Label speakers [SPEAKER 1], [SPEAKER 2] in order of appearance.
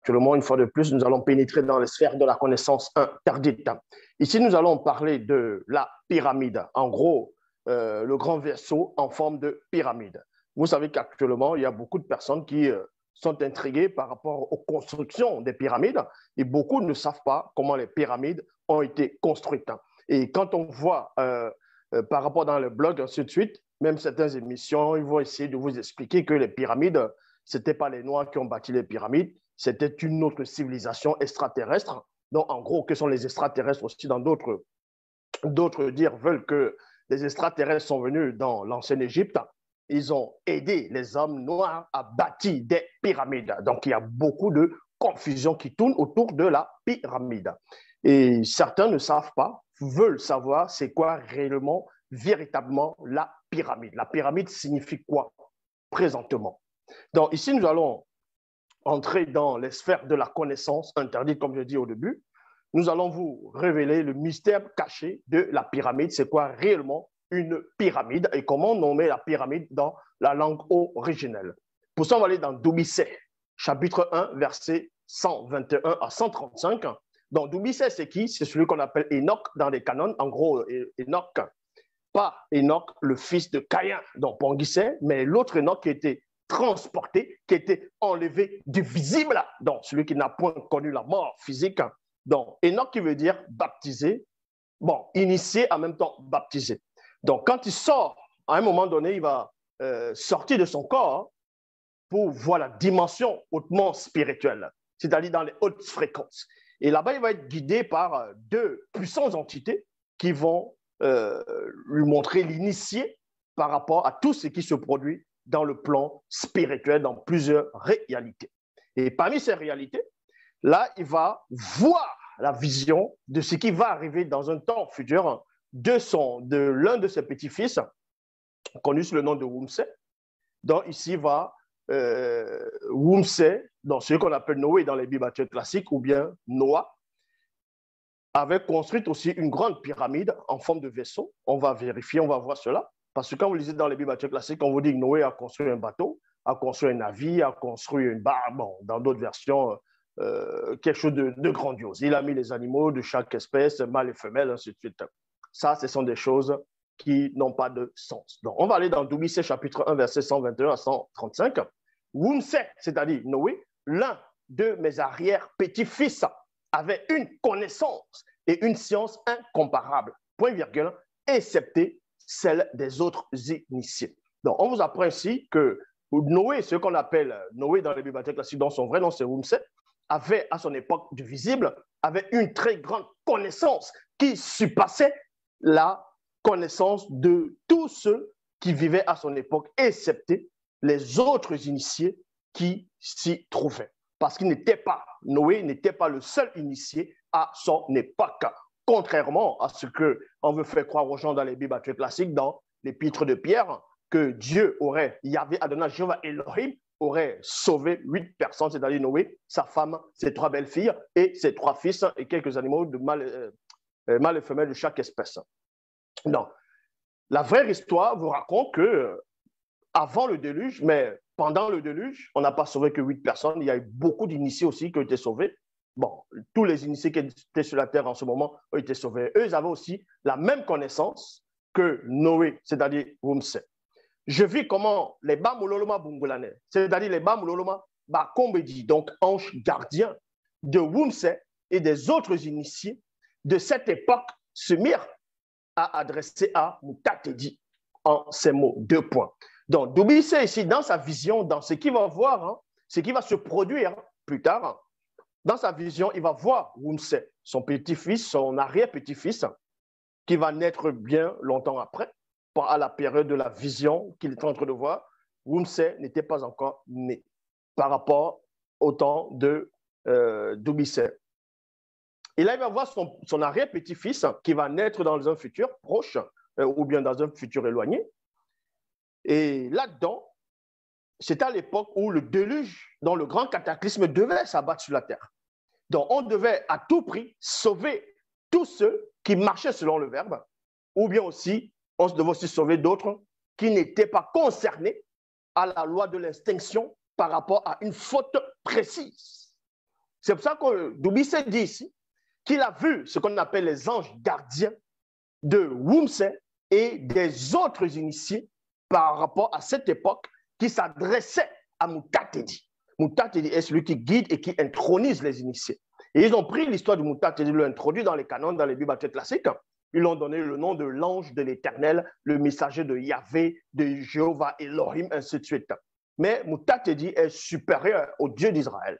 [SPEAKER 1] actuellement, une fois de plus, nous allons pénétrer dans les sphères de la connaissance interdite. Ici, nous allons parler de la pyramide. En gros, le grand vaisseau en forme de pyramide. Vous savez qu'actuellement, il y a beaucoup de personnes qui sont intriguées par rapport aux constructions des pyramides et beaucoup ne savent pas comment les pyramides ont été construites. Et quand on voit par rapport dans le blog, ainsi de suite, même certaines émissions, ils vont essayer de vous expliquer que les pyramides, ce n'étaient pas les Noirs qui ont bâti les pyramides, c'était une autre civilisation extraterrestre. Donc, en gros, que sont les extraterrestres aussi dans d'autres dires veulent que les extraterrestres sont venus dans l'ancienne Égypte. Ils ont aidé les hommes noirs à bâtir des pyramides. Donc, il y a beaucoup de confusion qui tourne autour de la pyramide. Et certains ne savent pas, veulent savoir c'est quoi réellement, véritablement la pyramide. La pyramide signifie quoi présentement? Donc, ici, nous allons entrer dans les sphères de la connaissance interdite, comme je dis au début. Nous allons vous révéler le mystère caché de la pyramide. C'est quoi réellement une pyramide et comment nommer la pyramide dans la langue originelle. Pour ça, on va aller dans Doumbissé, chapitre 1, versets 121 à 135. Donc, Doumbissé, c'est qui? C'est celui qu'on appelle Enoch dans les canons. En gros, Enoch, pas Enoch, le fils de Caïn, donc Ponguissé, mais l'autre Enoch qui était transporté, qui était enlevé du visible, donc celui qui n'a point connu la mort physique. Donc, Enoch qui veut dire baptisé, bon, initié en même temps baptisé. Donc, quand il sort, à un moment donné, il va sortir de son corps pour voir la dimension hautement spirituelle, c'est-à-dire dans les hautes fréquences. Et là-bas, il va être guidé par deux puissantes entités qui vont lui montrer l'initié par rapport à tout ce qui se produit dans le plan spirituel, dans plusieurs réalités. Et parmi ces réalités, là, il va voir la vision de ce qui va arriver dans un temps futur de l'un de ses petits-fils, connu sous le nom de Wumsé. Donc ici va Wumsé, dans ce qu'on appelle Noé dans les Bibles classiques, ou bien Noah, avait construit aussi une grande pyramide en forme de vaisseau. On va vérifier, on va voir cela. Parce que quand vous lisez dans les Bibles classiques, on vous dit que Noé a construit un bateau, a construit un navire, a construit une barre, bon, dans d'autres versions, quelque chose de grandiose. Il a mis les animaux de chaque espèce, mâle et femelle, ainsi de suite. Ça, ce sont des choses qui n'ont pas de sens. Donc, on va aller dans Doumbissé, chapitre 1, verset 121 à 135. Wumsé, c'est-à-dire Noé, l'un de mes arrière-petits-fils, avait une connaissance et une science incomparables, point virgule, excepté celle des autres initiés. Donc, on vous apprend ici que Noé, ce qu'on appelle Noé dans les Bibles classiques, dont son vrai nom c'est Wumsé, avait à son époque du visible, avait une très grande connaissance qui surpassait la connaissance de tous ceux qui vivaient à son époque, excepté les autres initiés qui s'y trouvaient. Parce qu'il n'était pas, Noé n'était pas le seul initié à son époque. Contrairement à ce qu'on veut faire croire aux gens dans les Bibles classiques, dans l'épître de Pierre, que Dieu aurait, Yahvé Adonai, Jéhovah Elohim, aurait sauvé 8 personnes, c'est-à-dire Noé, sa femme, ses 3 belles-filles et ses 3 fils et quelques animaux de mâles et femelles de chaque espèce. Non. La vraie histoire vous raconte que avant le déluge, mais pendant le déluge, on n'a pas sauvé que 8 personnes. Il y a eu beaucoup d'initiés aussi qui ont été sauvés. Bon, tous les initiés qui étaient sur la terre en ce moment ont été sauvés. Eux, ils avaient aussi la même connaissance que Noé, c'est-à-dire Wumsé. Je vis comment les Bamuloloma Bungulane, c'est-à-dire les Bamuloloma Bakombedi, donc ange gardien de Wumsé et des autres initiés de cette époque se mirent à adresser à Mutatedi en ces mots, 2 points. Donc, Doumbissé ici, dans sa vision, dans ce qu'il va voir, ce qui va se produire plus tard, dans sa vision, il va voir Wumsé, son petit-fils, son arrière-petit-fils, qui va naître bien longtemps après, à la période de la vision qu'il est en train de voir. Wumsé n'était pas encore né par rapport au temps de Doumbissé. Et là, il va voir son arrière-petit-fils qui va naître dans un futur proche ou bien dans un futur éloigné. Et là-dedans, c'est à l'époque où le déluge, dont le grand cataclysme devait s'abattre sur la terre. Donc, on devait à tout prix sauver tous ceux qui marchaient selon le Verbe, ou bien aussi, on devait aussi sauver d'autres qui n'étaient pas concernés à la loi de l'extinction par rapport à une faute précise. C'est pour ça que Doubissé dit ici qu'il a vu ce qu'on appelle les anges gardiens de Wumse et des autres initiés par rapport à cette époque qui s'adressaient à Mutatedi. Mutatedi est celui qui guide et qui intronise les initiés. Et ils ont pris l'histoire de Mutatedi, l'ont introduit dans les canons, dans les Bibles classiques. Ils lui ont donné le nom de l'ange de l'Éternel, le messager de Yahvé, de Jéhovah Elohim, ainsi de suite. Mais Mutatedi est supérieur au Dieu d'Israël.